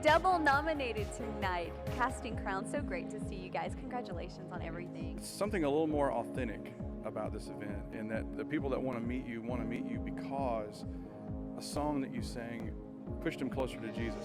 double nominated tonight. Casting Crowns, so great to see you guys. Congratulations on everything. Something a little more authentic about this event, in that the people that want to meet you because a song that you sang pushed them closer to Jesus.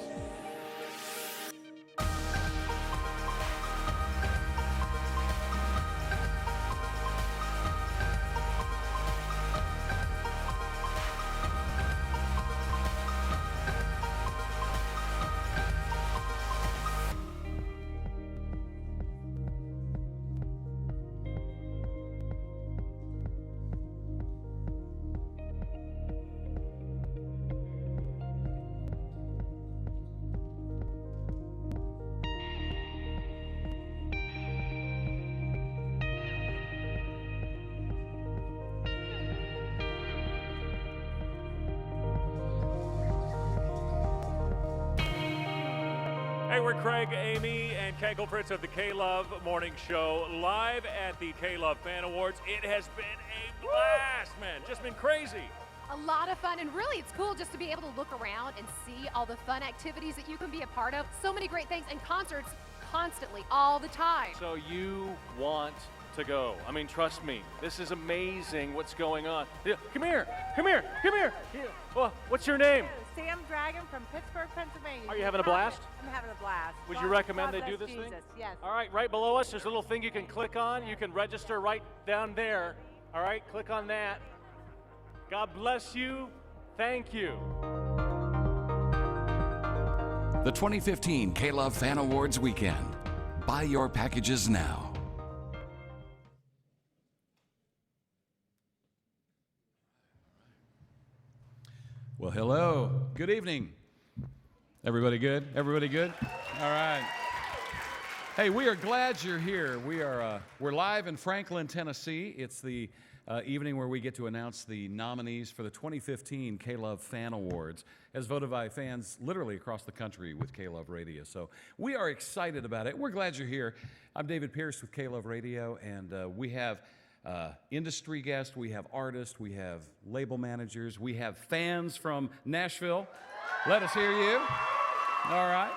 Hey, we're Craig, Amy, and Kegel Fritz of the K-Love Morning Show, live at the K-Love Fan Awards. It has been a blast, man. Just been crazy. A lot of fun, and really it's cool just to be able to look around and see all the fun activities that you can be a part of. So many great things, and concerts constantly, all the time. So you want to go. I mean, trust me, this is amazing what's going on. Yeah, come here. Yeah. Well, what's your name? Sam Dragon from Pittsburgh, Pennsylvania. Are you having a blast? I'm having a blast. Would you recommend they do this Jesus. thing? Yes. All right, right below us, there's a little thing you can click on. You can register right down there. All right, click on that. God bless you. Thank you. The 2015 K-Love Fan Awards weekend. Buy your packages now. Well, hello. Good evening. Everybody good? Everybody good? All right. Hey, we are glad you're here. We're live in Franklin, Tennessee. It's the evening where we get to announce the nominees for the 2015 K-Love Fan Awards, as voted by fans literally across the country with K-Love Radio. So we are excited about it. We're glad you're here. I'm David Pierce with K-Love Radio, and we have industry guests, we have artists, we have label managers, we have fans from Nashville. Let us hear you. All right.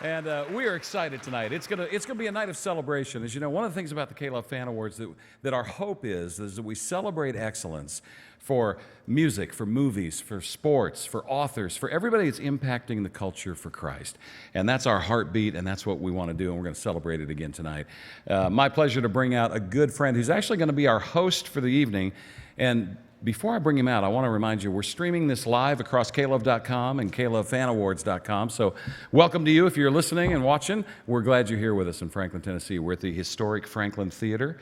And we are excited tonight. It's gonna be a night of celebration. As you know, one of the things about the K-Love Fan Awards that our hope is that we celebrate excellence for music, for movies, for sports, for authors, for everybody that's impacting the culture for Christ. And that's our heartbeat, and that's what we want to do, and we're going to celebrate it again tonight. My pleasure to bring out a good friend who's actually going to be our host for the evening. And before I bring him out, I want to remind you, we're streaming this live across klove.com and klovefanawards.com. So welcome to you if you're listening and watching. We're glad you're here with us in Franklin, Tennessee. We're at the historic Franklin Theater,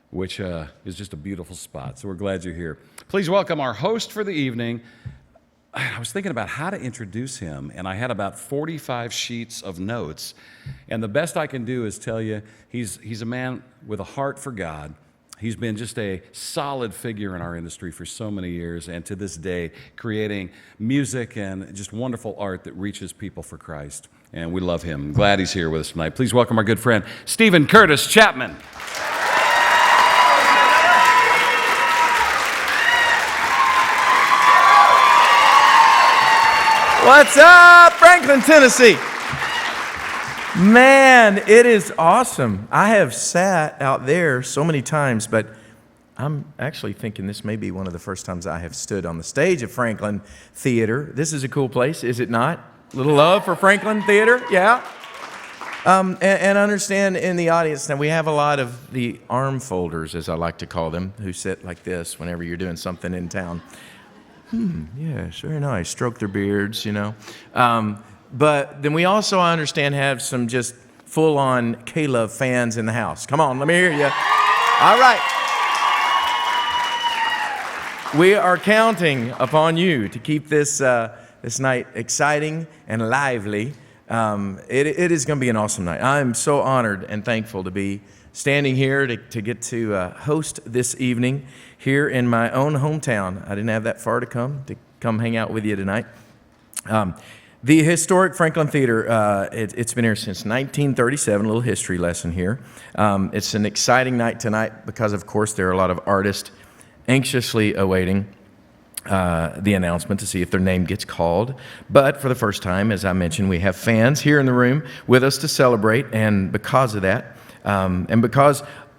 which is just a beautiful spot. So we're glad you're here. Please welcome our host for the evening. I was thinking about how to introduce him, and I had about 45 sheets of notes. And the best I can do is tell you he's a man with a heart for God. He's been just a solid figure in our industry for so many years, and to this day, creating music and just wonderful art that reaches people for Christ. And we love him. I'm glad he's here with us tonight. Please welcome our good friend, Stephen Curtis Chapman. What's up, Franklin, Tennessee? Man, it is awesome. I have sat out there so many times, but I'm actually thinking this may be one of the first times I have stood on the stage of Franklin Theater. This is a cool place, is it not? Little love for Franklin Theater, yeah? And understand in the audience now we have a lot of the arm folders, as I like to call them, who sit like this whenever you're doing something in town. Yes, very nice. Stroke their beards, you know. But then we also, I understand, have some just full-on K-Love fans in the house. Come on, let me hear you. All right. We are counting upon you to keep this night exciting and lively. It is going to be an awesome night. I'm so honored and thankful to be standing here to get to host this evening here in my own hometown. I didn't have that far to come hang out with you tonight. The historic Franklin Theater, it's been here since 1937, a little history lesson here. It's an exciting night tonight because, of course, there are a lot of artists anxiously awaiting the announcement to see if their name gets called. But for the first time, as I mentioned, we have fans here in the room with us to celebrate. And because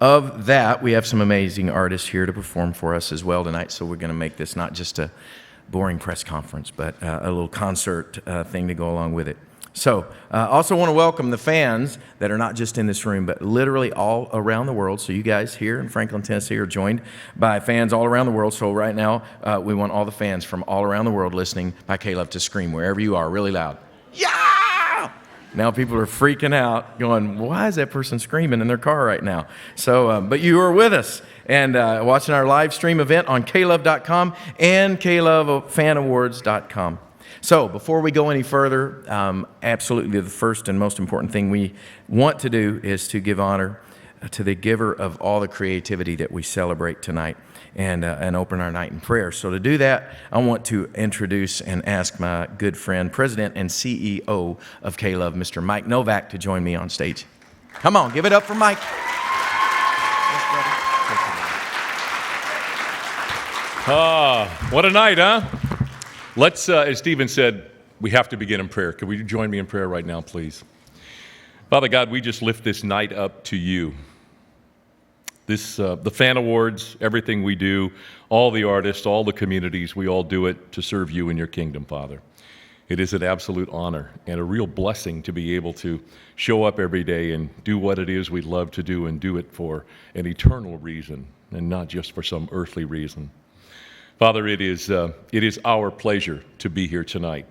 of that, we have some amazing artists here to perform for us as well tonight. So we're going to make this not just a boring press conference, but a little concert thing to go along with it. So also want to welcome the fans that are not just in this room, but literally all around the world. So you guys here in Franklin, Tennessee are joined by fans all around the world. So right now, we want all the fans from all around the world listening by K-Love to scream wherever you are really loud. Yeah! Now people are freaking out, going, why is that person screaming in their car right now? So, but you are with us and watching our live stream event on klove.com and klovefanawards.com. So before we go any further, absolutely the first and most important thing we want to do is to give honor to the giver of all the creativity that we celebrate tonight and open our night in prayer. So to do that, I want to introduce and ask my good friend, President and CEO of K-Love, Mr. Mike Novak, to join me on stage. Come on, give it up for Mike. What a night, huh? Let's, as Stephen said, we have to begin in prayer. Could we join me in prayer right now, please? Father God, we just lift this night up to you. The Fan Awards, everything we do, all the artists, all the communities, we all do it to serve you in your kingdom, Father. It is an absolute honor and a real blessing to be able to show up every day and do what it is we love to do and do it for an eternal reason and not just for some earthly reason. Father, it is our pleasure to be here tonight.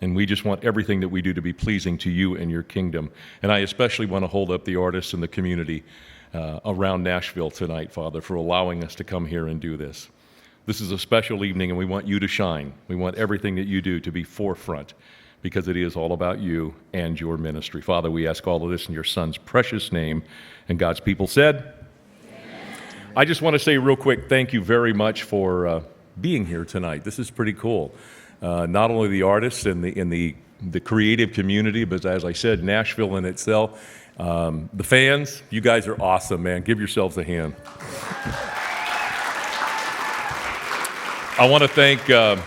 And we just want everything that we do to be pleasing to you and your kingdom. And I especially want to hold up the artists and the community around Nashville tonight, Father, for allowing us to come here and do this. This is a special evening, and we want you to shine. We want everything that you do to be forefront, because it is all about you and your ministry. Father, we ask all of this in your Son's precious name. And God's people said, I just want to say real quick, thank you very much for being here tonight. This is pretty cool. Not only the artists and the creative community, but as I said, Nashville in itself. The fans, you guys are awesome, man. Give yourselves a hand. I want to thank a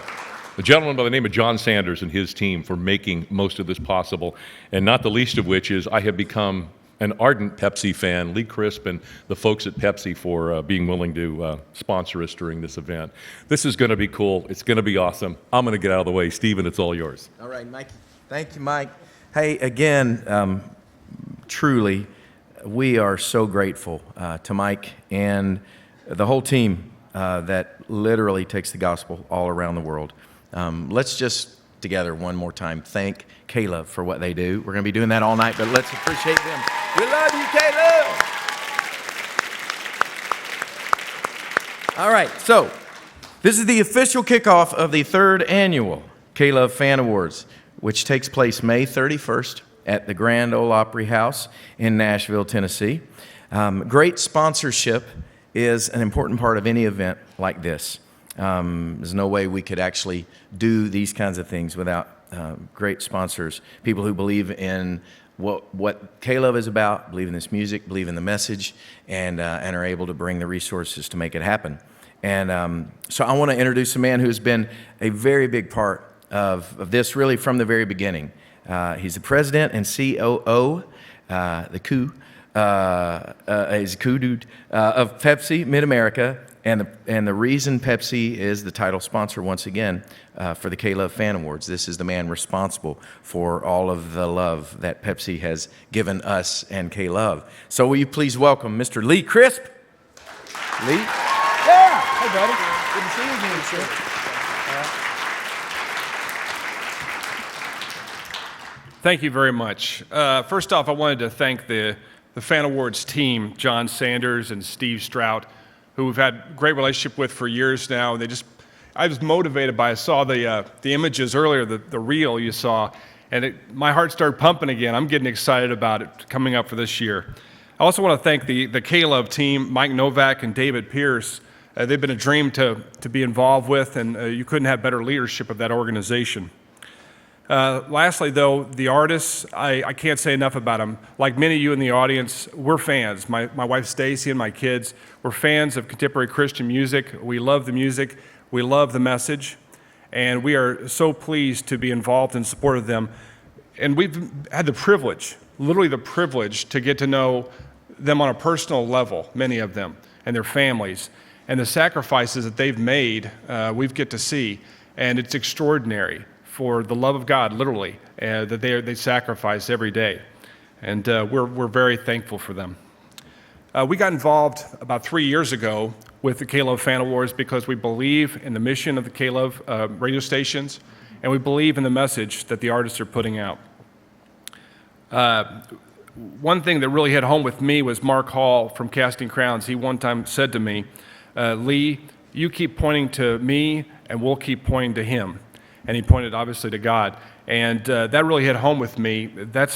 gentleman by the name of John Sanders and his team for making most of this possible, and not the least of which is I have become an ardent Pepsi fan. Lee Crisp and the folks at Pepsi for being willing to sponsor us during this event. This is going to be cool. It's going to be awesome. I'm going to get out of the way. Stephen, it's all yours. All right, Mike. Thank you, Mike. Hey, again, truly, we are so grateful to Mike and the whole team that literally takes the gospel all around the world. Let's just together one more time thank K-Love for what they do. We're going to be doing that all night, but let's appreciate them. We love you, K-Love. All right, so this is the official kickoff of the third annual K-Love Fan Awards, which takes place May 31st at the Grand Ole Opry House in Nashville, Tennessee. Great sponsorship is an important part of any event like this. There's no way we could actually do these kinds of things without great sponsors, people who believe in what K-Love is about, believe in this music, believe in the message, and are able to bring the resources to make it happen. And so I want to introduce a man who's been a very big part of this really from the very beginning. He's the president and COO, he's a cool dude, of Pepsi Mid-America. And the reason Pepsi is the title sponsor once again for the K-Love Fan Awards. This is the man responsible for all of the love that Pepsi has given us and K-Love. So will you please welcome Mr. Lee Crisp? Lee? Yeah! Hey, buddy. Good to see you again, sir. Thank you very much. First off, I wanted to thank the Fan Awards team, John Sanders and Steve Strout, who we've had a great relationship with for years now. I was motivated by, I saw the images earlier, the reel you saw, and my heart started pumping again. I'm getting excited about it coming up for this year. I also want to thank the K-Love team, Mike Novak and David Pierce. They've been a dream to be involved with, and you couldn't have better leadership of that organization. Lastly, though, the artists, I can't say enough about them. Like many of you in the audience, we're fans. My wife Stacy and my kids, we're fans of contemporary Christian music. We love the music. We love the message, and we are so pleased to be involved and support of them. And we've had the privilege, literally the privilege, to get to know them on a personal level, many of them, and their families. And the sacrifices that they've made, we get to see. And it's extraordinary for the love of God, literally, that they sacrifice every day. And we're very thankful for them. We got involved about 3 years ago with the K-Love Fan Awards because we believe in the mission of the K-Love radio stations, and we believe in the message that the artists are putting out. One thing that really hit home with me was Mark Hall from Casting Crowns. He one time said to me, Lee, you keep pointing to me, and we'll keep pointing to him. And he pointed, obviously, to God. And that really hit home with me. That's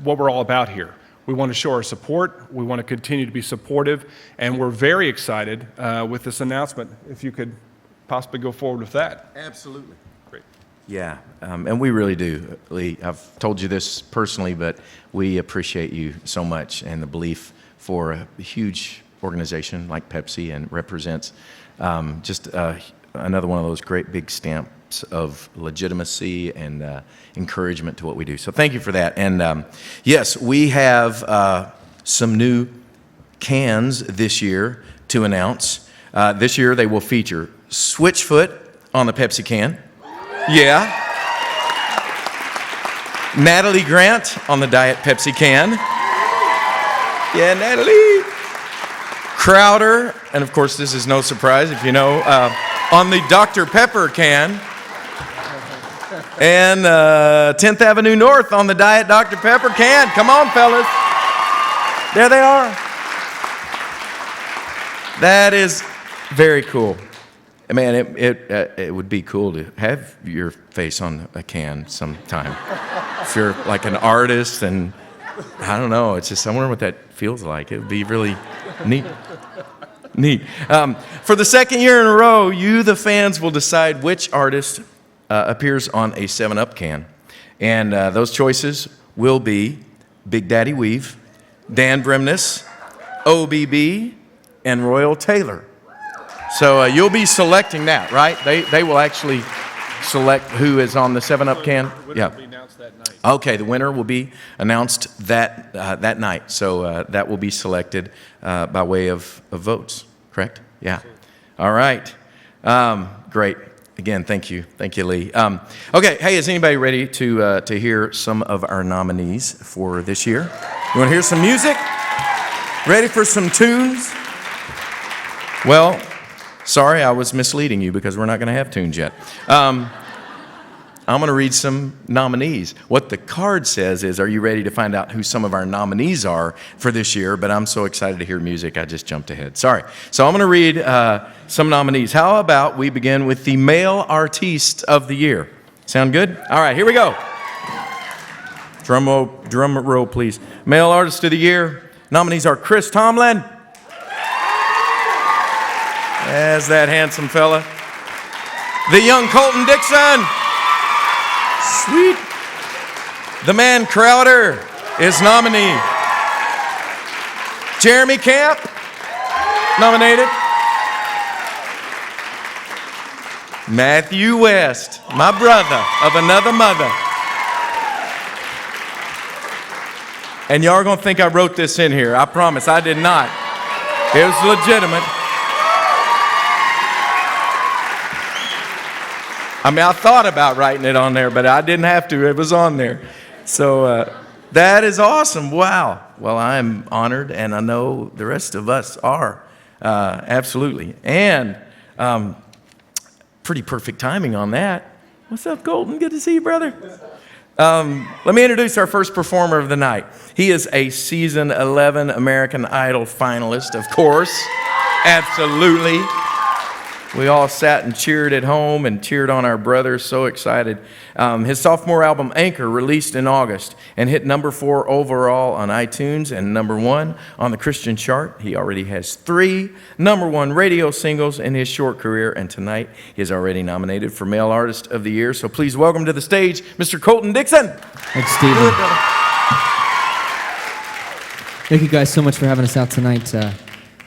what we're all about here. We want to show our support. We want to continue to be supportive. And we're very excited with this announcement, if you could possibly go forward with that. Absolutely. Great. Yeah, and we really do, Lee. I've told you this personally, but we appreciate you so much and the belief for a huge organization like Pepsi, and represents just another one of those great big stamps of legitimacy and encouragement to what we do. So thank you for that. And yes, we have some new cans this year to announce. This year they will feature Switchfoot on the Pepsi can. Yeah. Natalie Grant on the Diet Pepsi can. Yeah, Natalie. Crowder, and of course this is no surprise if you know, on the Dr. Pepper can. And 10th Avenue North on the Diet Dr. Pepper can. Come on, fellas. There they are. That is very cool. Man, it would be cool to have your face on a can sometime. If you're like an artist, and I don't know, it's just, I wonder what that feels like. It would be really neat. Neat. For the second year in a row, you, the fans, will decide which artist appears on a 7-Up can. And those choices will be Big Daddy Weave, Dan Bremnes, OBB, and Royal Taylor. So you'll be selecting that, right? They will actually select who is on the 7-Up can. Yeah. Okay, the winner will be announced that night. So that will be selected by way of votes, correct? Yeah. All right. Great. Again, thank you. Thank you, Lee. Okay, hey, is anybody ready to hear some of our nominees for this year? You want to hear some music? Ready for some tunes? Well, sorry, I was misleading you because we're not going to have tunes yet. I'm going to read some nominees. What the card says is, are you ready to find out who some of our nominees are for this year? But I'm so excited to hear music, I just jumped ahead. Sorry. So I'm going to read some nominees. How about we begin with the Male Artiste of the Year? Sound good? All right, here we go. Drum roll, please. Male Artist of the Year. Nominees are Chris Tomlin. There's that handsome fella. The young Colton Dixon. Sweet. The man Crowder is nominee. Jeremy Camp, nominated. Matthew West, my brother of another mother. And y'all are going to think I wrote this in here. I promise I did not. It was legitimate. I mean, I thought about writing it on there, but I didn't have to. It was on there. So that is awesome. Wow. Well, I am honored, and I know the rest of us are. Absolutely. And pretty perfect timing on that. What's up, Colton? Good to see you, brother. Let me introduce our first performer of the night. He is a season 11 American Idol finalist, of course. Absolutely. We all sat and cheered at home and cheered on our brother, so excited. His sophomore album, Anchor, released in August and hit number 4 overall on iTunes and number 1 on the Christian chart. He already has 3 number 1 radio singles in his short career, and tonight he is already nominated for Male Artist of the Year. So please welcome to the stage, Mr. Colton Dixon. Thanks, Stephen. Thank you guys so much for having us out tonight. I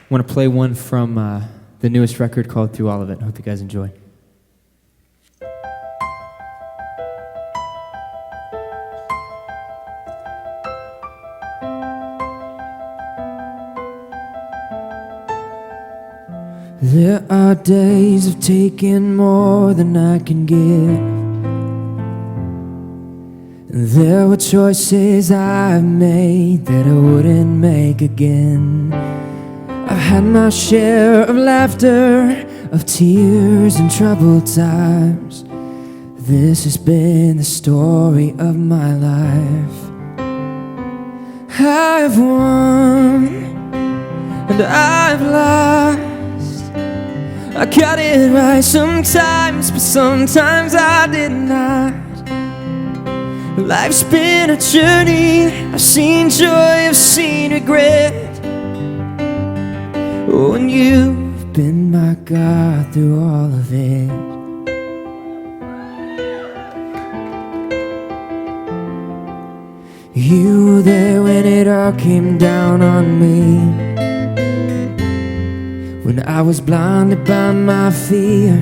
want to play one from the newest record called Through All of It. I hope you guys enjoy. There are days of taking more than I can give. And there were choices I've made that I wouldn't make again. I've had my share of laughter, of tears and troubled times. This has been the story of my life. I've won and I've lost. I got it right sometimes, but sometimes I did not. Life's been a journey. I've seen joy, I've seen regret. Oh, and you've been my God through all of it. You were there when it all came down on me, when I was blinded by my fear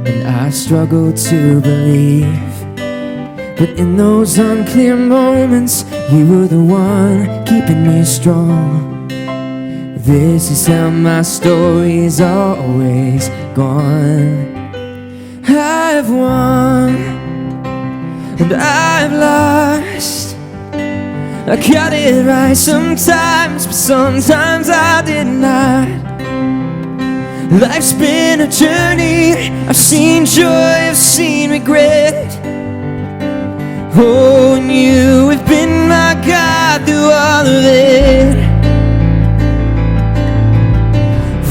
and I struggled to believe. But in those unclear moments, you were the one keeping me strong. This is how my story's always gone. I've won and I've lost. I got it right sometimes, but sometimes I did not. Life's been a journey. I've seen joy, I've seen regret. Oh, and you have been my God through all of it.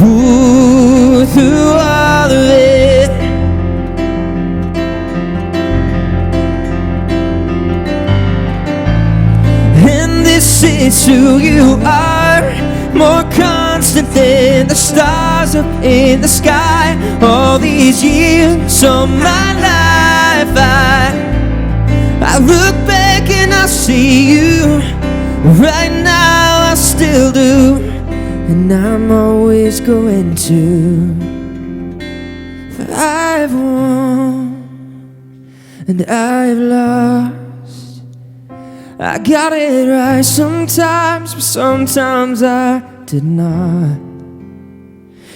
Ooh, through all of it. And this is who you are, more constant than the stars up in the sky. All these years of my life, I look back and I see you. Right now I still do, and I'm always going to. For I've won and I've lost. I got it right sometimes, but sometimes I did not.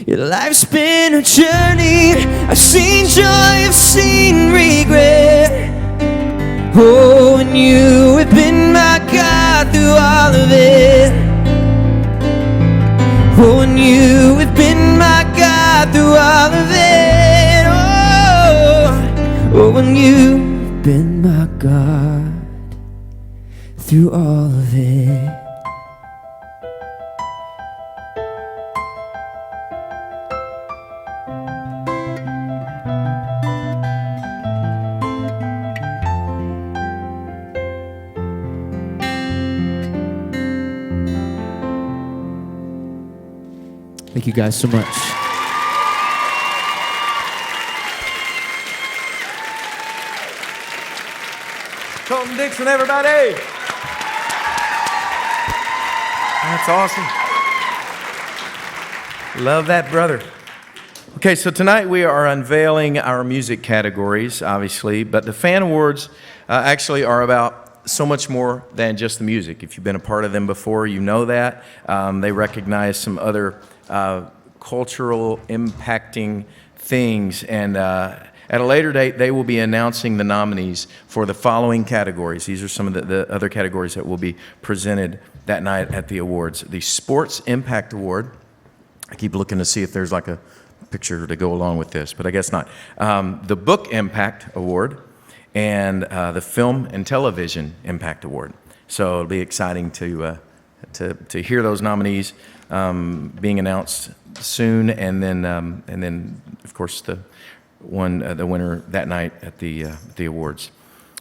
Your life's been a journey. I've seen joy, I've seen regret. Oh, and you have been my God through all of it. Oh, and you have been my God through all of it. Oh, and you've been my God through all of it. Thank you guys so much. Colton, Dixon, everybody. That's awesome. Love that, brother. Okay, so tonight we are unveiling our music categories, obviously, but the Fan Awards actually are about so much more than just the music. If you've been a part of them before, you know that. They recognize some other cultural impacting things, and at a later date they will be announcing the nominees for the following categories. These are some of the other categories that will be presented that night at the awards. The Sports Impact Award. I keep looking to see if there's like a picture to go along with this, but I guess not. The Book Impact Award and the Film and Television Impact Award. So it'll be exciting to hear those nominees being announced soon, and then of course the winner that night at the awards.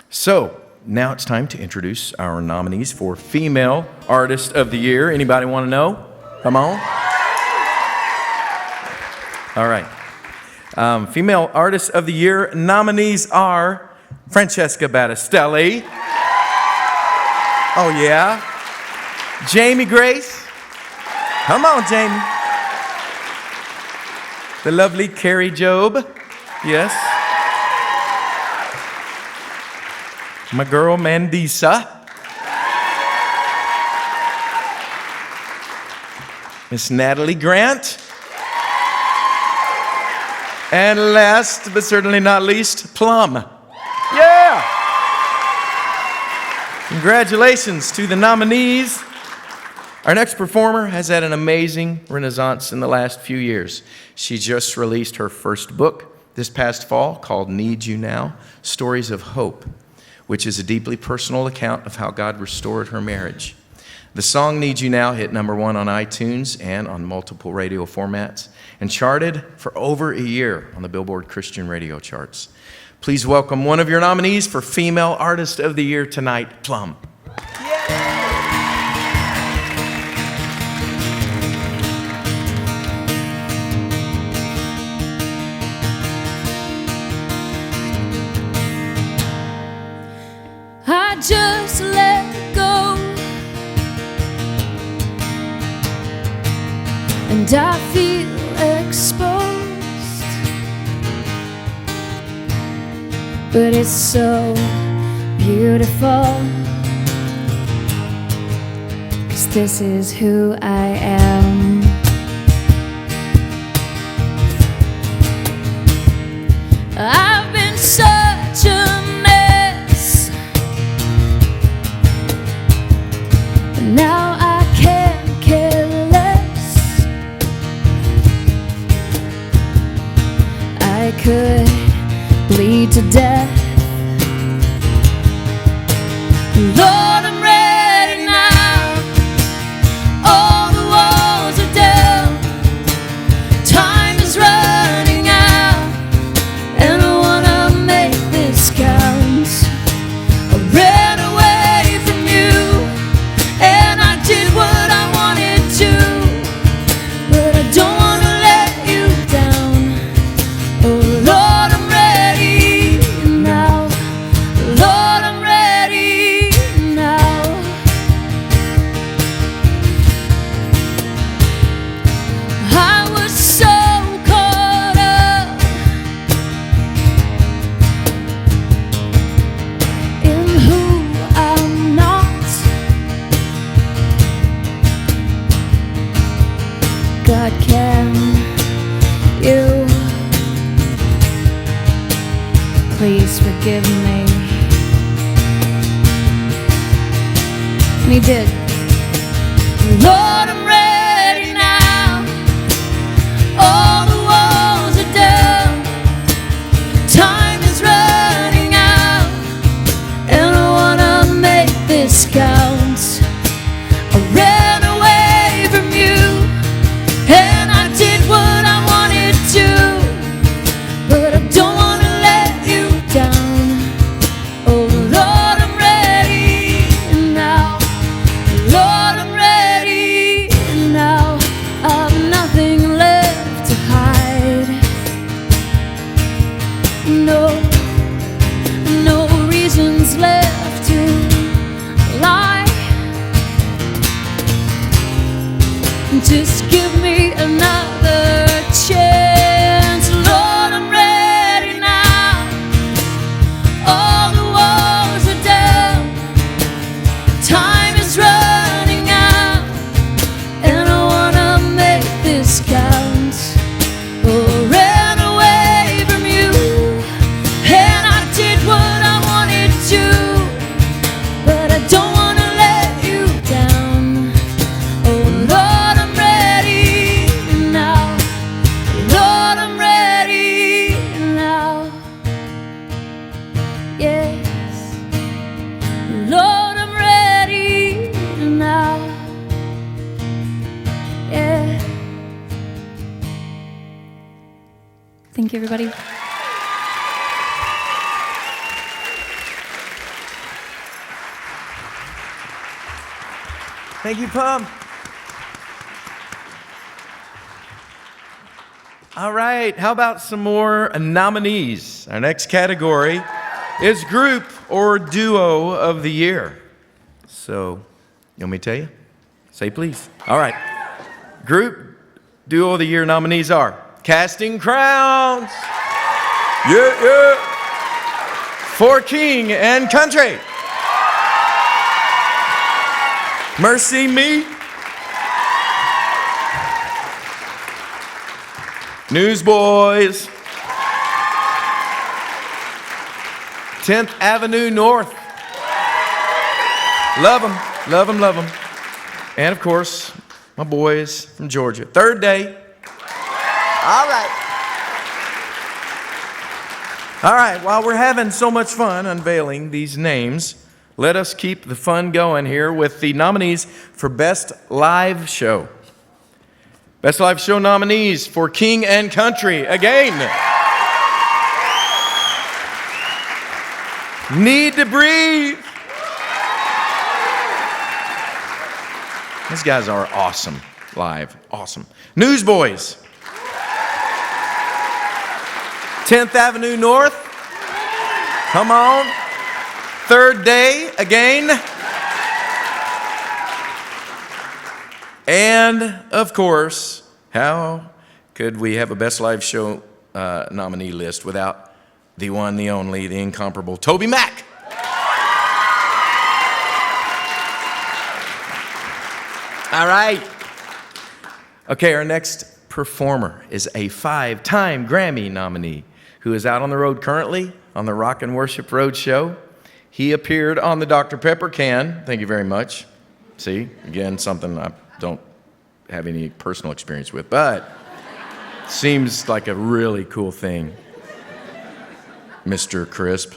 So now it's time to introduce our nominees for Female Artist of the Year. Anybody want to know? Come on. All right. Female Artist of the Year nominees are Francesca Battistelli. Oh yeah. Jamie Grace. Come on, Jamie. The lovely Carrie Job. Yes. My girl Mandisa. Miss Natalie Grant. And last but certainly not least, Plumb. Yeah! Congratulations to the nominees. Our next performer has had an amazing renaissance in the last few years. She just released her first book this past fall called Need You Now, Stories of Hope, which is a deeply personal account of how God restored her marriage. The song Need You Now hit #1 on iTunes and on multiple radio formats and charted for over a year on the Billboard Christian radio charts. Please welcome one of your nominees for Female Artist of the Year tonight, Plumb. I just let go, and I feel exposed, but it's so beautiful, 'cause this is who I am. I've been such a mess, but now I can't care less. I could bleed to death. Lord, I'm ready now. All the walls are down. Time is running out, and I wanna make this count. I ran away from you, and I did what I wanted to, but I don't wanna let you down. Oh Lord, I'm ready now. Lord, I'm ready now. I was so caught up in who I'm not. God, can you please forgive me? And he did. Lord, I'm ready now. All the walls are down. Time is running out, and I wanna make this count. I ran away from you, and I did what I wanted to, but I don't wanna let you down. Oh Lord, I'm ready now. Lord, I'm ready now. I've nothing left to hide. No reasons left to lie. Just give me another chance. Lord, I'm ready now. All the walls are down. Time is running out, and I wanna make this count. Oh, I ran away from you, and I did what I wanted to, but I don't wanna let you down. Oh Lord, I'm ready now. Lord, I'm ready now. Yes. Lord, I'm ready now. Yeah. Thank you, everybody. Thank you, Plumb. All right, how about some more nominees? Our next category is Group or Duo of the Year. So, you want me to tell you? Say please. All right. Group Duo of the Year nominees are Casting Crowns. Yeah. For King and Country. Mercy Me. Newsboys. 10th Avenue North. Love them, love them, love them. And of course, my boys from Georgia. Third day. All right. All right, while we're having so much fun unveiling these names, let us keep the fun going here with the nominees for Best Live Show. Best Live Show nominees for King and Country. Again. Need to Breathe. These guys are awesome live. Awesome. Newsboys. 10th Avenue North. Come on. Third Day again. And of course, how could we have a Best Live Show nominee list without the one, the only, the incomparable Toby Mac? All right. Okay, our next performer is a 5-time Grammy nominee who is out on the road currently on the Rock and Worship Road Show. He appeared on the Dr. Pepper can. Thank you very much. See, again, something I don't have any personal experience with, but seems like a really cool thing, Mr. Crisp.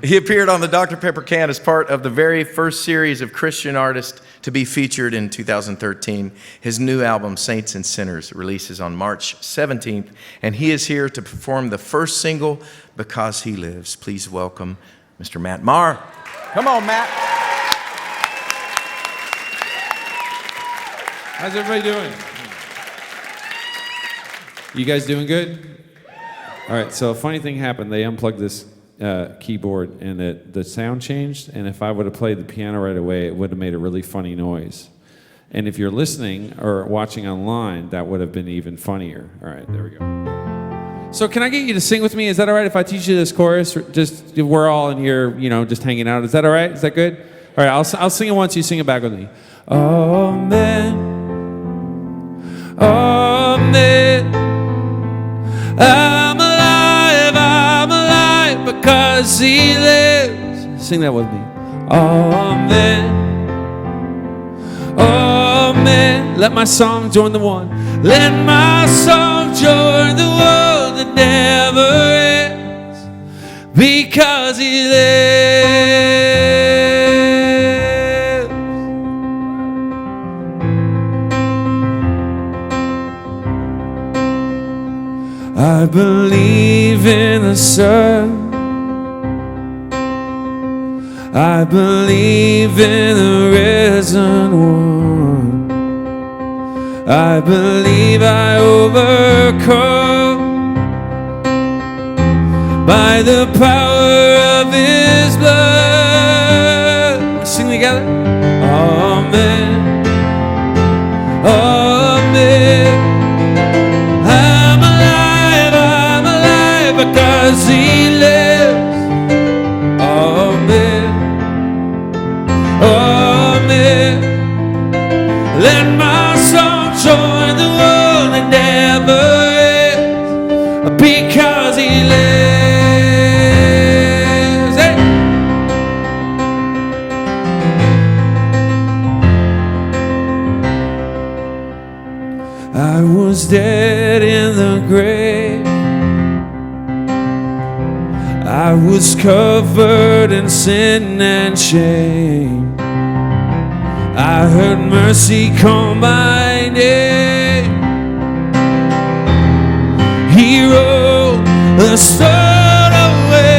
He appeared on the Dr. Pepper can as part of the very first series of Christian artists to be featured in 2013. His new album, Saints and Sinners, releases on March 17th, and he is here to perform the first single, Because He Lives. Please welcome Mr. Matt Maher. Come on, Matt. How's everybody doing? You guys doing good? All right, so a funny thing happened. They unplugged this keyboard and the sound changed, and if I would have played the piano right away, it would have made a really funny noise. And if you're listening or watching online, that would have been even funnier. All right, there we go. So can I get you to sing with me? Is that all right if I teach you this chorus? Just we're all in here, just hanging out. Is that all right? Is that good? All right, I'll sing it once. You sing it back with me. Amen. Amen. I'm alive because He lives. Sing that with me. Amen. Amen. Let my song join the one. Let my song join the one that never ends. Because He lives. I believe in the sun. I believe in the risen one. I believe I overcome by the power of His blood. Sing together. Amen. Amen. Because He lives. Amen. Amen. Let my song join the one that never ends. Because He lives. Hey. I was dead in the grave. I was covered in sin and shame. I heard mercy call my name. He rolled the stone away.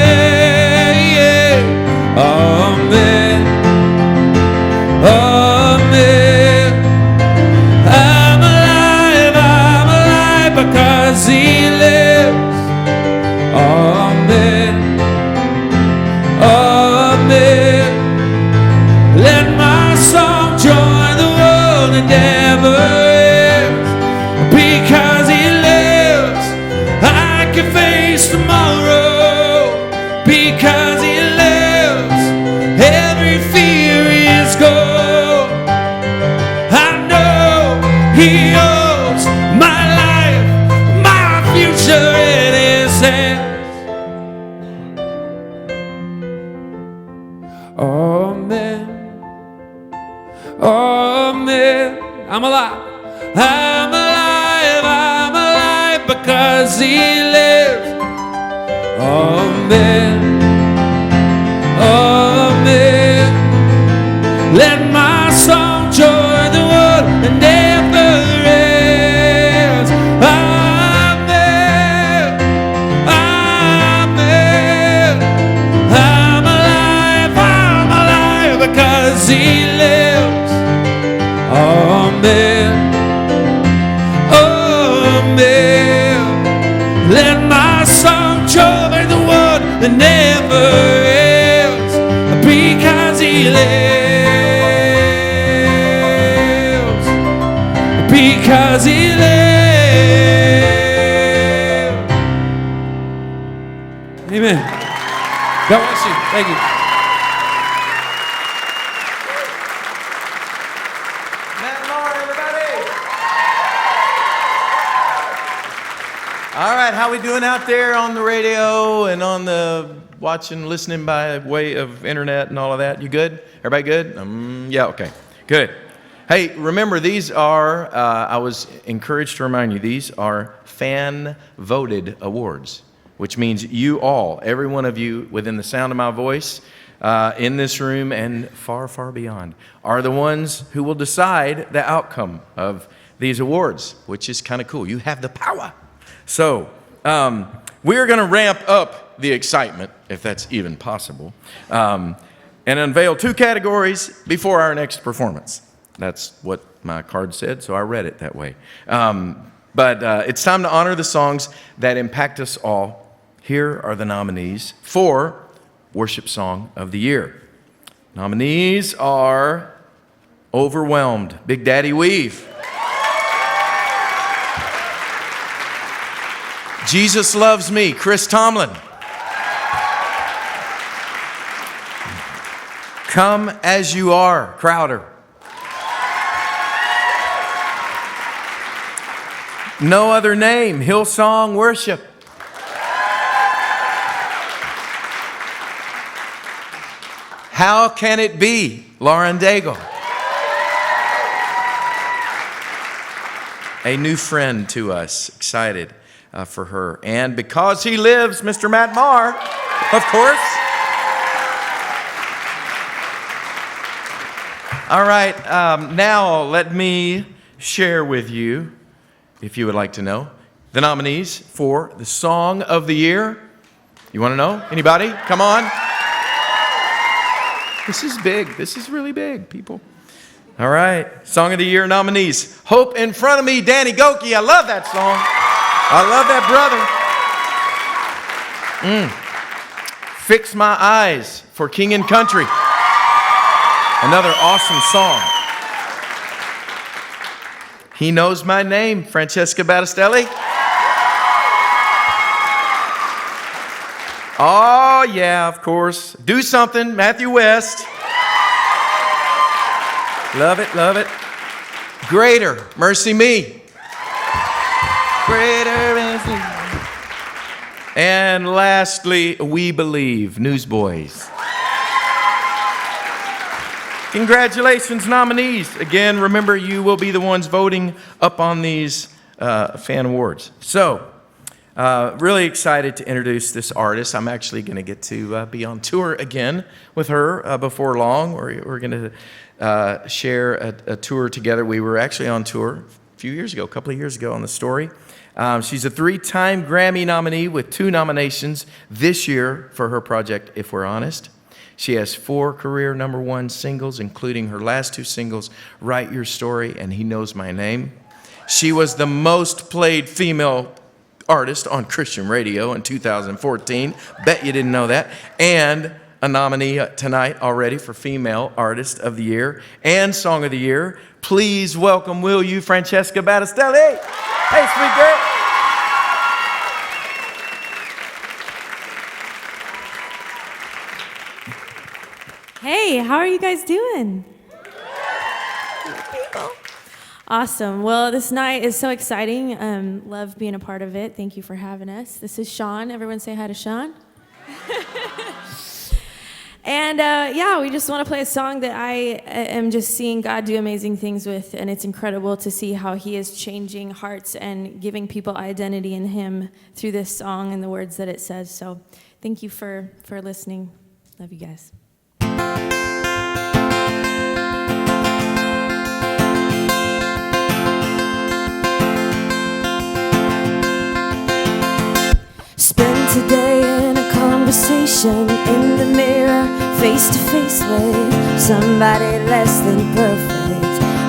Amen. Amen. I'm alive because He lives. Amen. Amen. Let my song join the world that never ends. Because He lives, I can face tomorrow. Because He lives, every fear is gone. I know He owns my life, my because he lives. Amen. Amen. Let my song join the one that never ends. Amen. Amen. I'm alive because he lives. Amen. Amen. Let my song join the one that never ends, because he lives, because he lives. Amen. God bless you. Thank you. All right, how we doing out there on the radio and on the watching, listening by way of internet and all of that? You good? Everybody good? Yeah, okay, good. Hey, remember these are, I was encouraged to remind you, these are fan-voted awards, which means you all, every one of you within the sound of my voice, in this room and far, far beyond, are the ones who will decide the outcome of these awards, which is kind of cool. You have the power. So, we're going to ramp up the excitement, if that's even possible, and unveil 2 categories before our next performance. That's what my card said, so I read it that way. But it's time to honor the songs that impact us all. Here are the nominees for Worship Song of the Year. Nominees are Overwhelmed, Big Daddy Weave. Jesus Loves Me, Chris Tomlin. Come As You Are, Crowder. No Other Name, Hillsong Worship. How Can It Be, Lauren Daigle. A new friend to us, excited for her. And Because He Lives, Mr. Matt Maher, of course. All right, now let me share with you, if you would like to know, the nominees for the Song of the Year. You want to know? Anybody? Come on. This is big. This is really big, people. All right, Song of the Year nominees. Hope in Front of Me, Danny Goki. I love that song. I love that brother. Fix My Eyes for King and Country. Another awesome song. He Knows My Name, Francesca Battistelli. Oh, yeah, of course. Do Something, Matthew West. Love it, love it. Greater, Mercy Me. Greater Mercy. And lastly, We Believe, Newsboys. Congratulations, nominees. Again, remember, you will be the ones voting up on these fan awards. So, really excited to introduce this artist. I'm actually going to get to be on tour again with her before long. We're going to share a tour together. We were actually on tour a couple of years ago on The Story. She's a 3-time Grammy nominee with 2 nominations this year for her project, If We're Honest. She has 4 career #1 singles, including her last 2 singles, Write Your Story and He Knows My Name. She was the most played female artist on Christian radio in 2014. Bet you didn't know that. And a nominee tonight already for Female Artist of the Year and Song of the Year. Please welcome, will you, Francesca Battistelli. Hey, sweet girl. Hey, how are you guys doing? Awesome. Well, this night is so exciting. Love being a part of it. Thank you for having us. This is Sean. Everyone say hi to Sean. And yeah, we just want to play a song that I am just seeing God do amazing things with, and it's incredible to see how He is changing hearts and giving people identity in Him through this song and the words that it says. So thank you for listening. Love you guys. Spend today in a conversation in the mirror, face to face with somebody less than perfect.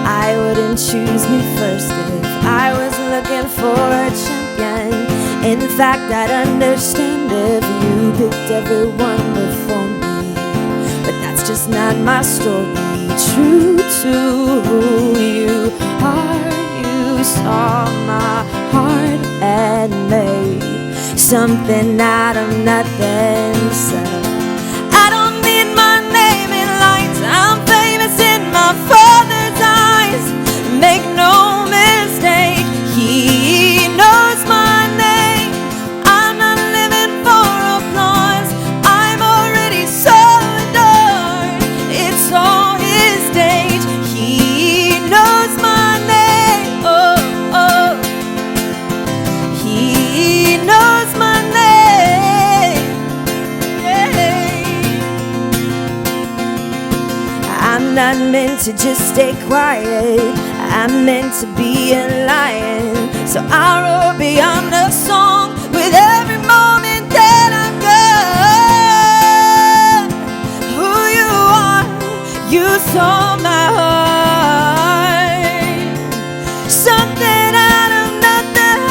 I wouldn't choose me first if I was looking for a champion. In fact, I'd understand if you picked everyone before me, but that's just not my story. True to who you are, you saw my heart and made something out of nothing. So I don't need my name in lights, I'm famous in my Father's eyes. Make no mistake, He knows my name. I'm not living for applause, I'm already so adored. It's all His stage, He knows my name. Oh, oh, He knows my name. Yeah. I'm not meant to just stay quiet, I'm meant to be a lion. So I roar beyond the song with every moment that I'm gone. Who you are, you saw my heart. Something out of nothing.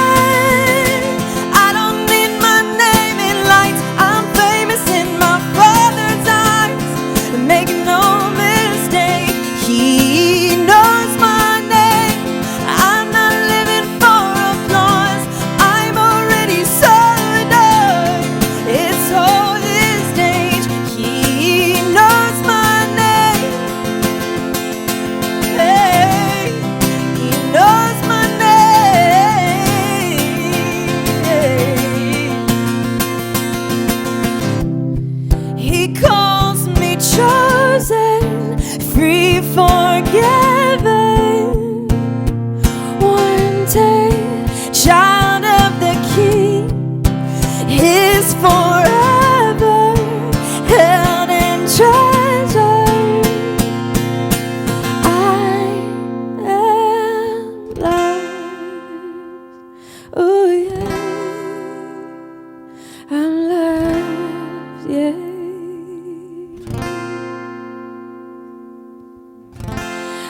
I don't need my name in lights, I'm famous in my Father's eyes. Make no mistake, He knows my name. I'm not living for applause, I'm already so adored. It's all His stage, He knows my name. Hey, He knows my name. He calls me chosen, free, forgiven, wanted, child of the King. His forever, held in treasure. I am loved. Oh yeah, I'm loved. Yeah.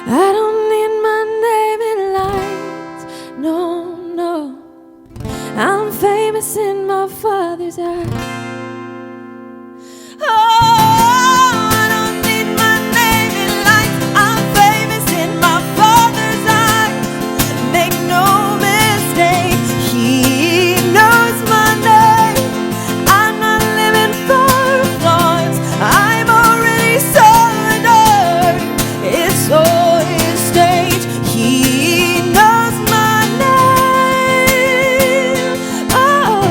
I don't need my name in lights, no, no. I'm famous in my Father's eyes. Oh, I don't need my name in lights, I'm famous in my Father's eyes. Make no mistake, He knows my name. I'm not living for applause, I'm already so adored. It's all His stage, He knows my name. Oh,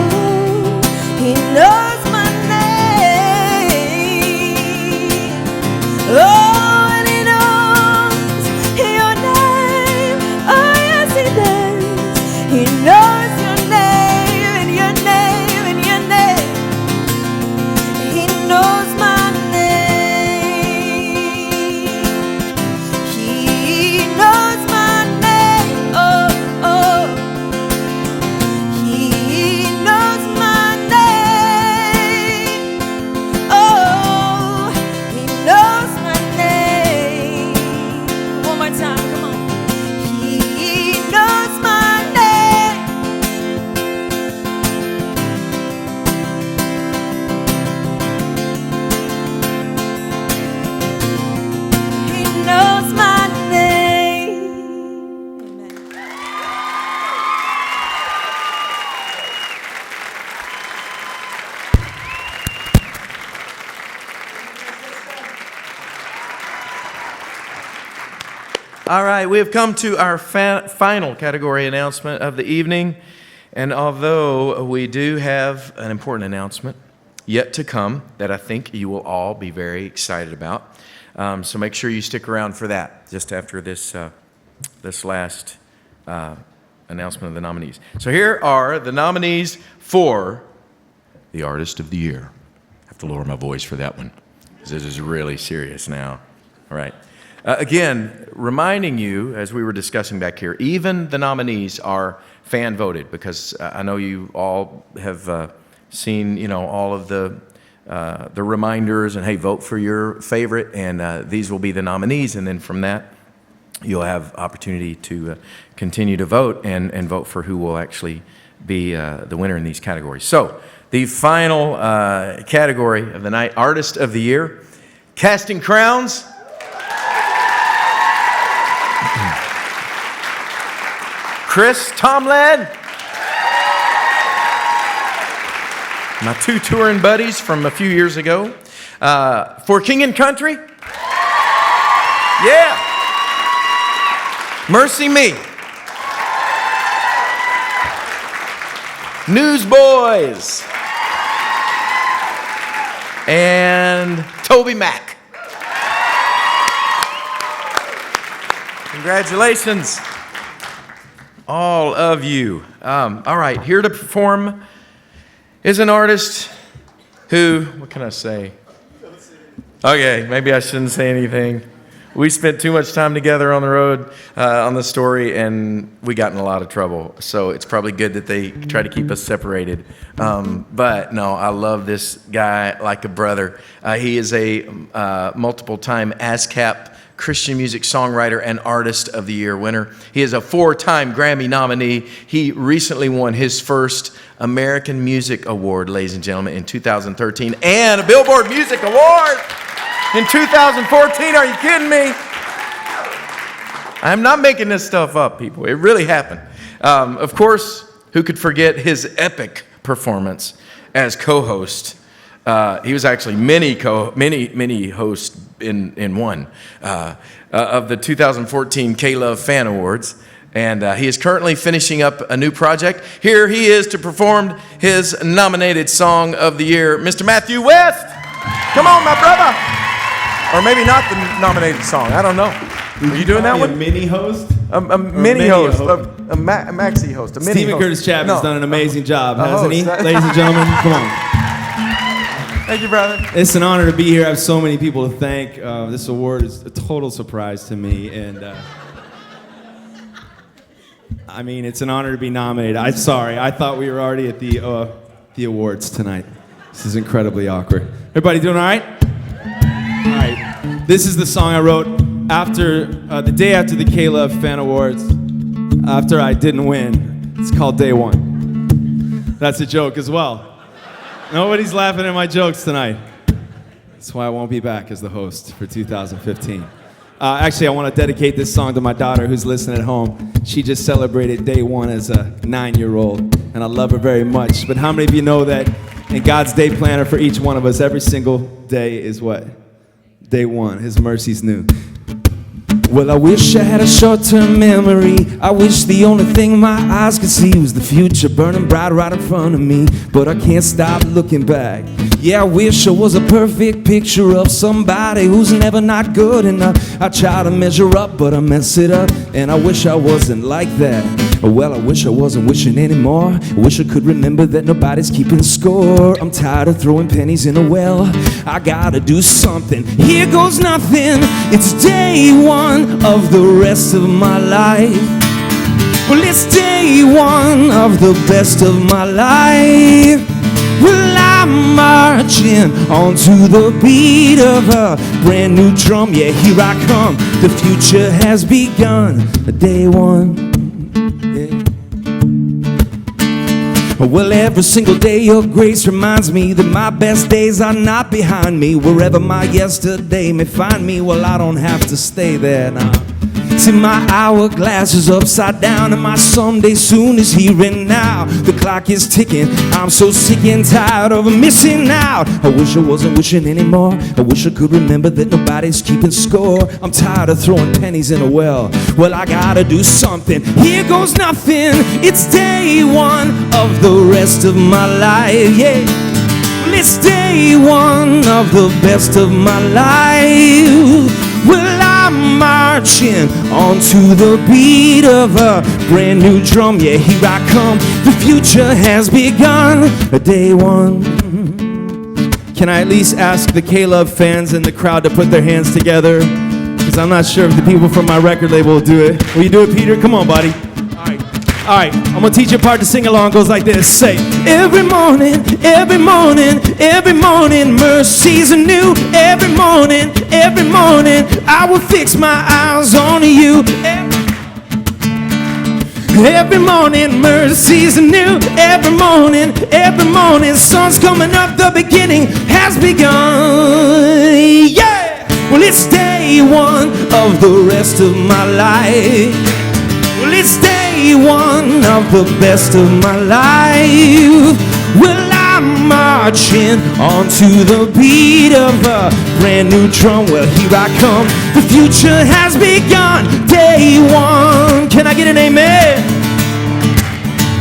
He knows my name. Oh, and He knows your name. Oh, yes, He does. He knows your name and your name and your name. He knows my name. He knows my name. Oh, oh. He knows my name. Oh, He knows my name. One more time, come on. He knows my name. He knows my name. All right, we have come to our final category announcement of the evening. And although we do have an important announcement, yet to come that I think you will all be very excited about. So make sure you stick around for that just after this last announcement of the nominees. So here are the nominees for the Artist of the Year. I have to lower my voice for that one because this is really serious now. All right. Again, reminding you, as we were discussing back here, even the nominees are fan voted because I know you all have seen, all of the reminders and hey, vote for your favorite, and these will be the nominees, and then from that, you'll have opportunity to continue to vote and vote for who will actually be the winner in these categories. So, the final category of the night, Artist of the Year, Casting Crowns. Chris Tomlin. My two touring buddies from a few years ago. For King and Country. Yeah. Mercy Me. Newsboys. And Toby Mac. Congratulations, all of you. All right, here to perform is an artist who, what can I say? Okay, maybe I shouldn't say anything. We spent too much time together on the road on the story, and we got in a lot of trouble. So it's probably good that they try to keep us separated. But no, I love this guy like a brother. He is a multiple-time ASCAP Christian Music Songwriter and Artist of the Year winner. He is a 4-time Grammy nominee. He recently won his first American Music Award, ladies and gentlemen, in 2013, and a Billboard Music Award in 2014. Are you kidding me? I'm not making this stuff up, people. It really happened. Of course, who could forget his epic performance as co-host? He was actually many hosts in one of the 2014 K-Love Fan Awards. And he is currently finishing up a new project. Here he is to perform his nominated Song of the Year, Mr. Matthew West. Come on, my brother. Or maybe not the nominated song. I don't know. Are you doing that one? A mini host? A mini host. A maxi host. A mini Stephen host. Curtis Chapman's done an amazing job, hasn't he? host. Ladies and gentlemen, come on. Thank you, brother. It's an honor to be here. I have so many people to thank. This award is a total surprise to me, and I mean, it's an honor to be nominated. I'm sorry, I thought we were already at the awards tonight. This is incredibly awkward. Everybody doing all right? All right. This is the song I wrote after the day after the K-Love Fan Awards, after I didn't win. It's called Day One. That's a joke as well. Nobody's laughing at my jokes tonight. That's why I won't be back as the host for 2015. Actually, I want to dedicate this song to my daughter who's listening at home. She just celebrated Day One as a 9-year-old, and I love her very much. But how many of you know that in God's day planner for each one of us, every single day is what? Day one. His mercy's new. Well, I wish I had a short-term memory. I wish the only thing my eyes could see was the future burning bright right in front of me. But I can't stop looking back. Yeah, I wish I was a perfect picture of somebody who's never not good enough. I try to measure up, but I mess it up. And I wish I wasn't like that. Well, I wish I wasn't wishing anymore. I wish I could remember that nobody's keeping score. I'm tired of throwing pennies in a well. I gotta do something. Here goes nothing. It's day one of the rest of my life. Well, it's day one of the best of my life. Well, I'm marching onto the beat of a brand new drum. Yeah, here I come. The future has begun. Day one. Well, every single day your grace reminds me that my best days are not behind me. Wherever my yesterday may find me, well, I don't have to stay there now. See, my hourglass is upside down and my someday soon is here and now. The clock is ticking, I'm so sick and tired of missing out. I wish I wasn't wishing anymore. I wish I could remember that nobody's keeping score. I'm tired of throwing pennies in a well. Well, I gotta do something. Here goes nothing. It's day one of the rest of my life, yeah. Well, Well, it's day one of the best of my life. Well, I'm marching onto the beat of a brand new drum. Yeah, here I come. The future has begun. Day one. Can I at least ask the K-Love fans in the crowd to put their hands together? Because I'm not sure if the people from my record label will do it. Will you do it, Peter? Come on, buddy. All right, I'm gonna teach you a part to sing along. It goes like this. Say, every morning, every morning, every morning, mercies are new. Every morning, I will fix my eyes on you. Every morning, mercies are new. Every morning, sun's coming up. The beginning has begun. Yeah! Well, it's day one of the rest of my life. Well, it's day one of the best of my life. Well, I'm marching onto the beat of a brand new drum. Well, here I come. The future has begun. Day one. Can I get an amen?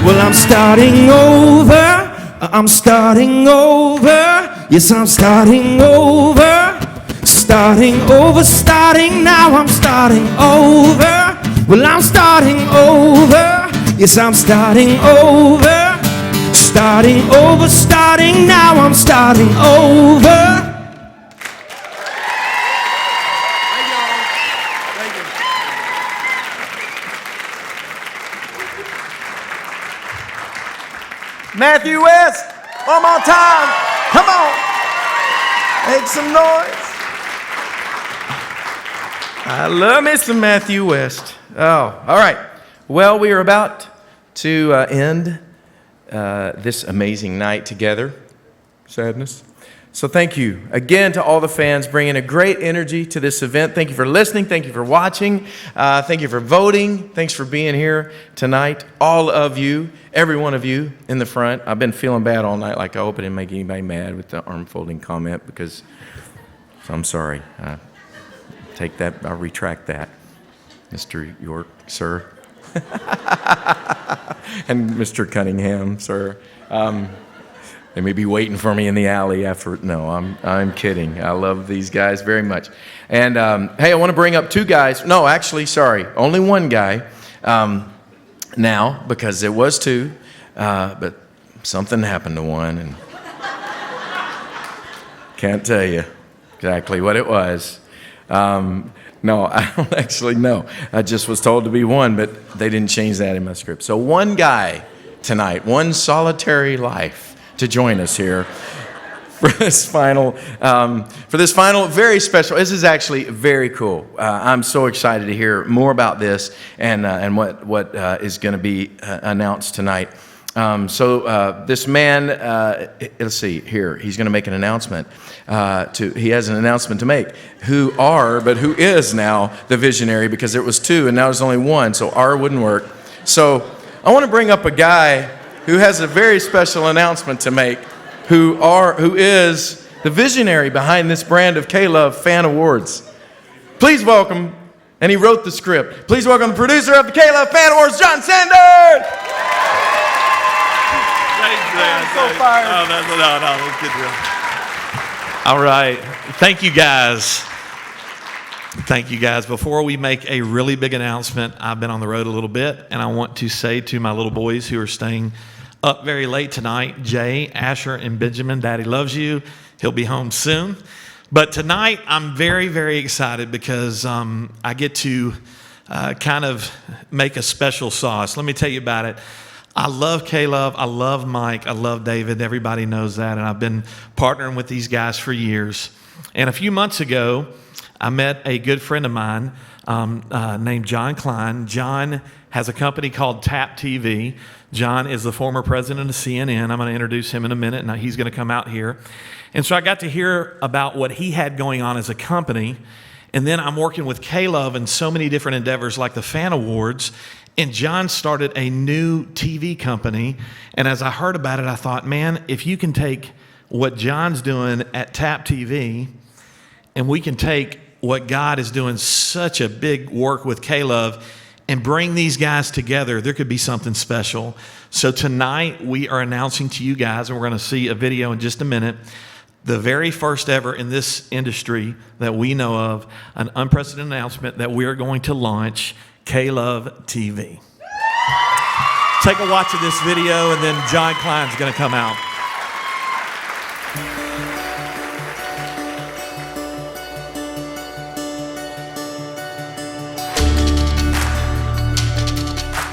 Well, I'm starting over. I'm starting over. Yes, I'm starting over. Starting over, starting now. I'm starting over. Well, I'm starting over. Yes, I'm starting over. Starting over, starting now. I'm starting over. Matthew West, one more time. Come on. Make some noise. I love me some Matthew West. Oh, all right. Well, we are about to end this amazing night together. Sadness. So thank you again to all the fans bringing a great energy to this event. Thank you for listening. Thank you for watching. Thank you for voting. Thanks for being here tonight. All of you, every one of you in the front. I've been feeling bad all night. Like I hope I didn't make anybody mad with the arm folding comment because I'm sorry. Take that. I'll retract that. Mr. York, sir. And Mr. Cunningham, sir. They may be waiting for me in the alley after. No, I'm kidding. I love these guys very much. And hey, I want to bring up two guys. No, actually, sorry, only one guy now because there was two, but something happened to one, and can't tell you exactly what it was. No, I don't actually know. I just was told to be one, but they didn't change that in my script. So one guy tonight, one solitary life to join us here for this final, very special. This is actually very cool. I'm so excited to hear more about this and what is going to be announced tonight. This man, let's see here. He's going to make an announcement. He has an announcement to make. Who is now the visionary, because there was two and now there's only one. So R wouldn't work. So I want to bring up a guy who has a very special announcement to make, who is the visionary behind this brand of K-Love Fan Awards. Please welcome, and he wrote the script. Please welcome the producer of the K-Love Fan Awards, John Sanders. I'm so fired. Oh, no, let's get real. All right. Thank you, guys. Thank you, guys. Before we make a really big announcement, I've been on the road a little bit, and I want to say to my little boys who are staying up very late tonight, Jay, Asher, and Benjamin, Daddy loves you. He'll be home soon. But tonight, I'm very, very excited because I get to kind of make a special sauce. Let me tell you about it. I love K-Love. I love Mike. I love David. Everybody knows that. And I've been partnering with these guys for years. And a few months ago, I met a good friend of mine named John Klein. John has a company called Tap TV. John is the former president of CNN. I'm going to introduce him in a minute. Now he's going to come out here. And so I got to hear about what he had going on as a company. And then I'm working with K-Love in so many different endeavors like the Fan Awards. And John started a new TV company. And as I heard about it, I thought, man, if you can take what John's doing at Tap TV and we can take what God is doing such a big work with K-Love and bring these guys together, there could be something special. So tonight we are announcing to you guys, and we're going to see a video in just a minute, the very first ever in this industry that we know of, an unprecedented announcement that we are going to launch K-Love TV. Take a watch of this video, and then John Klein's going to come out.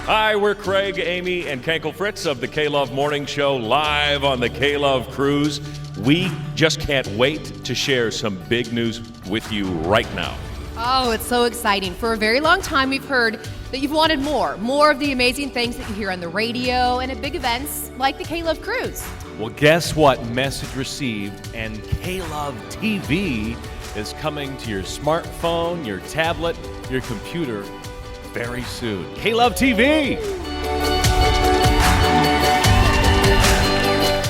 Hi, we're Craig, Amy, and Kenkel Fritz of the K-Love Morning Show live on the K-Love Cruise. We just can't wait to share some big news with you right now. Oh, it's so exciting. For a very long time, we've heard that you've wanted more of the amazing things that you hear on the radio and at big events like the K-Love Cruise. Well, guess what? Message received, and K-Love TV is coming to your smartphone, your tablet, your computer very soon. K-Love TV!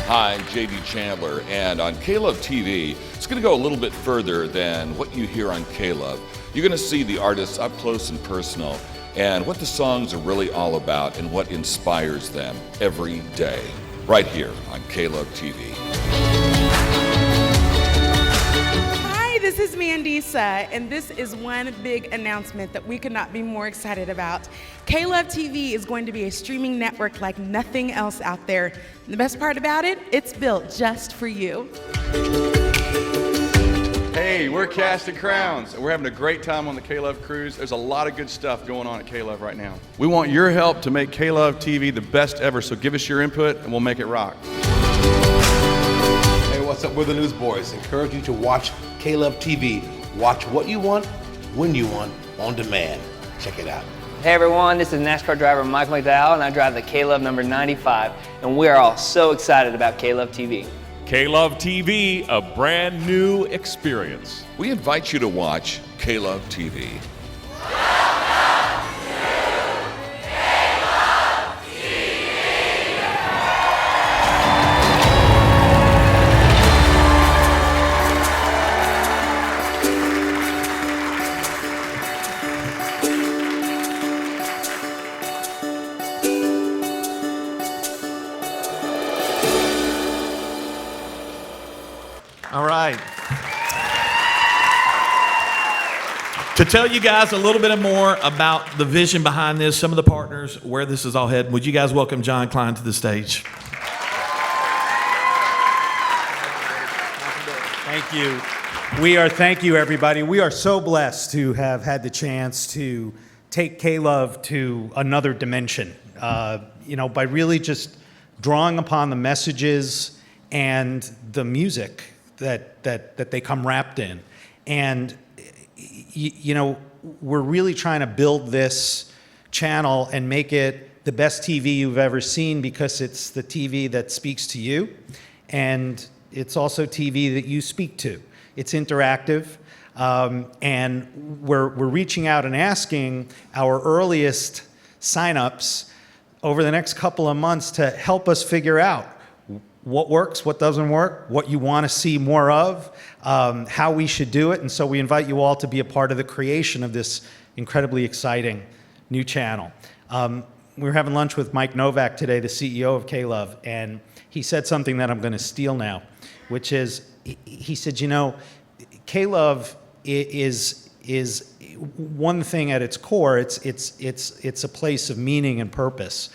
Hi, I'm J.D. Chandler, and on K-Love TV, it's going to go a little bit further than what you hear on K-Love. You're going to see the artists up close and personal, and what the songs are really all about, and what inspires them every day, right here on K-Love TV. Hi, this is Mandisa, and this is one big announcement that we could not be more excited about. K-Love TV is going to be a streaming network like nothing else out there. And the best part about it, it's built just for you. Hey, we're Casting Crowns, and we're having a great time on the K-Love Cruise. There's a lot of good stuff going on at K-Love right now. We want your help to make K-Love TV the best ever, so give us your input and we'll make it rock. Hey, what's up? We're the Newsboys. Encourage you to watch K-Love TV. Watch what you want, when you want, on demand. Check it out. Hey everyone, this is NASCAR driver Mike McDowell, and I drive the K-Love number 95, and we are all so excited about K-Love TV. K-Love TV, a brand new experience. We invite you to watch K-Love TV. All right. To tell you guys a little bit more about the vision behind this, some of the partners, where this is all headed, would you guys welcome John Klein to the stage? Thank you. Thank you, everybody. We are so blessed to have had the chance to take K-Love to another dimension, by really just drawing upon the messages and the music that they come wrapped in. And, we're really trying to build this channel and make it the best TV you've ever seen, because it's the TV that speaks to you, and it's also TV that you speak to. It's interactive, and we're reaching out and asking our earliest signups over the next couple of months to help us figure out what works, what doesn't work, what you want to see more of, how we should do it. And so we invite you all to be a part of the creation of this incredibly exciting new channel. We were having lunch with Mike Novak today, the CEO of K-Love, and he said something that I'm going to steal now, which is, he said, K-Love is one thing at its core. It's a place of meaning and purpose,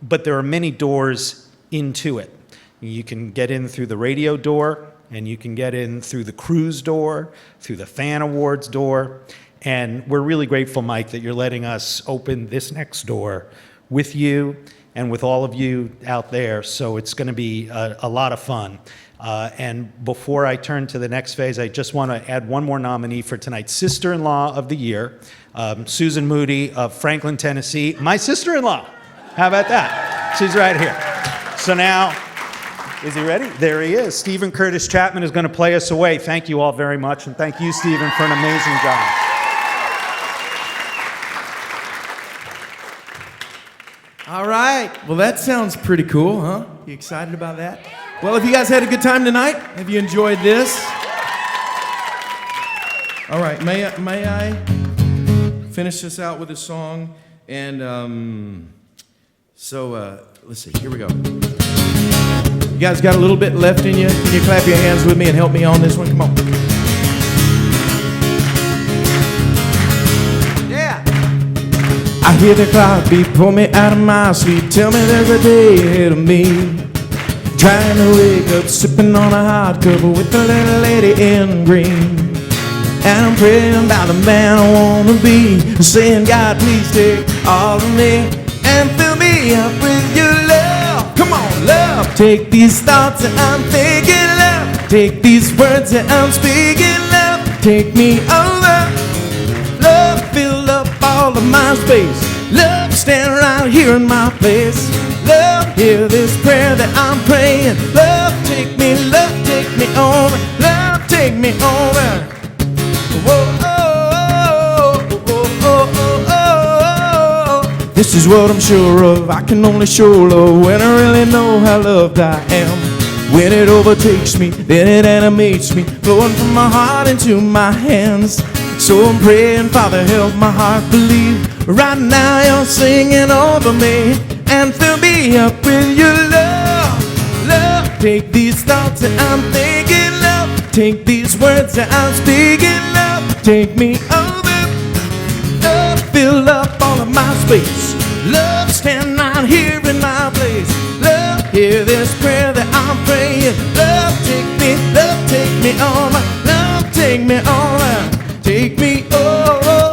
but there are many doors into it. You can get in through the radio door, and you can get in through the cruise door, through the fan awards door. And we're really grateful, Mike, that you're letting us open this next door with you and with all of you out there. So it's going to be a lot of fun. And before I turn to the next phase, I just want to add one more nominee for tonight's Sister-in-Law of the Year, Susan Moody of Franklin, Tennessee. My sister-in-law. How about that? She's right here. So now, is he ready? There he is. Stephen Curtis Chapman is going to play us away. Thank you all very much, and thank you, Stephen, for an amazing job. All right. Well, that sounds pretty cool, huh? You excited about that? Well, if you guys had a good time tonight, have you enjoyed this? All right. May I finish this out with a song And so let's see. Here we go. You guys got a little bit left in you? Can you clap your hands with me and help me on this one? Come on. Yeah. I hear the clock beat, pull me out of my sleep. Tell me there's a day ahead of me. Trying to wake up, sipping on a hot cup with a little lady in green. And I'm praying about the man I wanna be, saying, God, please take all of me and fill me up with your love. Come on, love. Take these thoughts that I'm thinking, love. Take these words that I'm speaking, love. Take me over. Love, fill up all of my space. Love, stand right here in my place. Love, hear this prayer that I'm praying. Love, take me over. Love, take me over. Whoa, oh, oh, oh, oh, oh, oh. This is what I'm sure of. I can only show love when I really know how loved I am. When it overtakes me, then it animates me, flowing from my heart into my hands. So I'm praying, Father, help my heart believe. Right now you're singing over me and fill me up with your love. Love, take these thoughts that I'm thinking, love. Take these words that I'm speaking, love. Take me over. Love, fill up all of my space. Love, stand right here in my place. Love, hear this prayer that I'm praying. Love, take me over. Love, take me over. Take me over.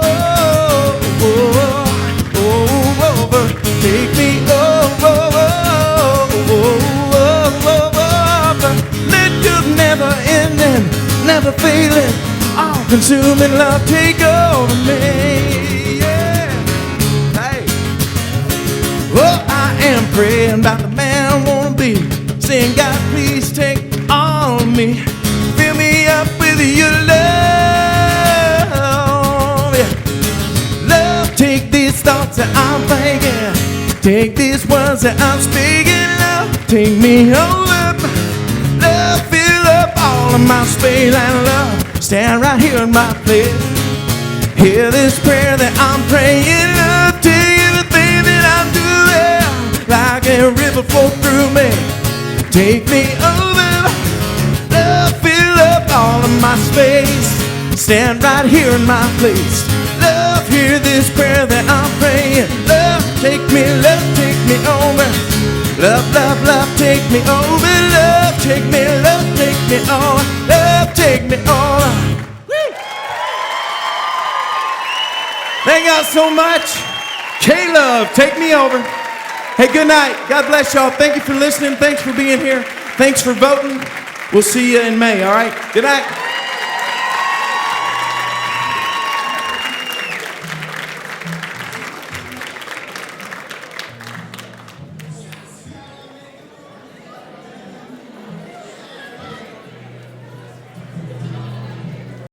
Take me over. Let your never ending, never failing, all consuming love take over me. Yeah. Hey. Oh, I am praying about the man I wanna be, saying, God, please take all of me. Fill me up with your love. Yeah. Love, take these thoughts that I'm thinking. Take these words that I'm speaking, love. Take me over. Love, fill up all of my space and love. Stand right here in my place. Hear this prayer that I'm praying, love. Take everything that I'm doing, like a river flow through me. Take me over. Love, fill up all of my space. Stand right here in my place. Love, hear this prayer that I'm praying. Love, take me over. Love, love, love, take me over. Love, take me over. Love, take me over. Woo! Thank y'all so much. K-Love, take me over. Hey, good night. God bless y'all. Thank you for listening. Thanks for being here. Thanks for voting. We'll see you in May, all right? Good night.